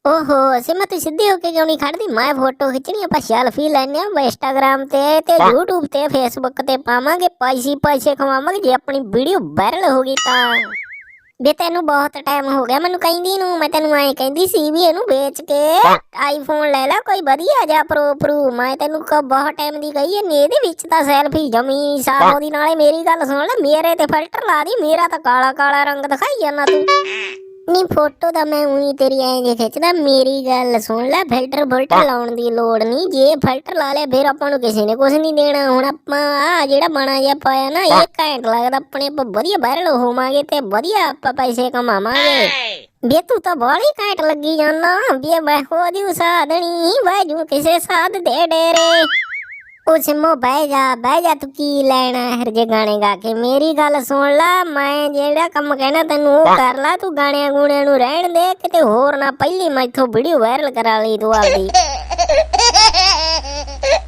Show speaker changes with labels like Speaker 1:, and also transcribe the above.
Speaker 1: ओहो सिमा तू सीधी होके क्यों नहीं खड़दी? मैं फोटो खिंचनी ਆਪਾਂ ਸੈਲਫੀ ਲੈਣੇ ਆ ਇੰਸਟਾਗ੍ਰਾਮ ਤੇ YouTube ਤੇ Facebook ਤੇ ਪਾਵਾਂਗੇ, ਪੈਸੇ ਕਮਾਵਾਂਗੇ ਜੇ ਆਪਣੀ ਵੀਡੀਓ ਵਾਇਰਲ ਹੋ ਗਈ ਤਾਂ। ਬੇ ਤੈਨੂੰ ਬਹੁਤ ਟਾਈਮ ਹੋ ਗਿਆ ਮੈਨੂੰ ਕਹਿੰਦੀ ਨੂੰ, ਮੈਂ ਤੈਨੂੰ ਐਂ ਕਹਿੰਦੀ ਸੀ ਵੀ ਇਹਨੂੰ ਵੇਚ ਕੇ ਆਈਫੋਨ ਲੈ ਲੈ ਕੋਈ ਵਧੀਆ ਜਾ ਪ੍ਰੋ। ਮੈਂ ਤੈਨੂੰ ਬਹੁਤ ਟਾਈਮ ਦੀ ਕਹੀ ਐ ਇਹਦੇ ਵਿੱਚ ਤਾਂ ਸੈਲਫੀ ਜਮੀ ਸਾਫ ਆਉਂਦੀ। ਨਾਲੇ ਮੇਰੀ ਗੱਲ ਸੁਣ ਲੈ, ਮੇਰੇ ਤੇ ਫਿਲਟਰ ਲਾ ਦੀ, ਮੇਰਾ ਤਾਂ ਕਾਲਾ ਕਾਲਾ ਰੰਗ ਦਿਖਾਈ ਜਾਂਦਾ ਤੂੰ। ਨੀ फोटो ਤਾਂ ਮੈਂ ਉਹੀ ਤੇਰੀ ਐਂ ਜੇ ਖਿੱਚਦਾ। ਮੇਰੀ ਗੱਲ ਸੁਣ ਲੈ, ਫਿਲਟਰ ਲਾਉਣ ਦੀ ਲੋੜ ਨਹੀਂ। ਜੇ ਫਿਲਟਰ ਲਾ ਲਿਆ ਫਿਰ ਆਪਾਂ ਨੂੰ ਕਿਸੇ ਨੇ ਕੁਝ ਨਹੀਂ ਦੇਣਾ। ਹੁਣ ਆਪਾਂ ਆ ਜਿਹੜਾ ਬਣਾ ਜਿਹਾ ਪਾਇਆ ਨਾ, ਇਹ ਘੈਂਟ ਲੱਗਦਾ ਆਪਣੇ। ਆਪਾਂ ਵਧੀਆ ਵਾਇਰਲ ਹੋਵਾਂਗੇ ਤੇ ਵਧੀਆ ਆਪਾਂ ਪੈਸੇ ਕਮਾਵਾਂਗੇ। ਬੇ ਤੂੰ ਤਾਂ ਬਾਹਲੀ ਘੈਂਟ ਲੱਗੀ ਜਾਂਦਾ ਵੀ ਮੈਂ ਹੋ ਜੂ ਸਾਧਣੀ, ਬਹਿ ਜੂ ਕਿਸੇ ਸਾਧ ਦੇ ਡੇਰੇ। ਉਹ ਸਿਮੋ ਬਹਿ ਜਾ ਤੂੰ ਕੀ ਲੈਣਾ ਹਰ ਜੇ ਗਾਣੇ ਗਾ ਕੇ। ਮੇਰੀ ਗੱਲ ਸੁਣ ਲਾ, ਮੈਂ ਜਿਹੜਾ ਕੰਮ ਕਹਿਣਾ ਤੈਨੂੰ ਉਹ ਕਰ ਲਾ। ਤੂੰ ਗਾਣਿਆਂ ਗੂਣਿਆਂ ਨੂੰ ਰਹਿਣ ਦੇ, ਕਿਤੇ ਹੋਰ ਨਾ ਪਹਿਲੀ ਮੈਥੋਂ ਵੀਡੀਓ ਵਾਇਰਲ ਕਰਾ ਲਈ ਤੂੰ ਆਪਦੀ।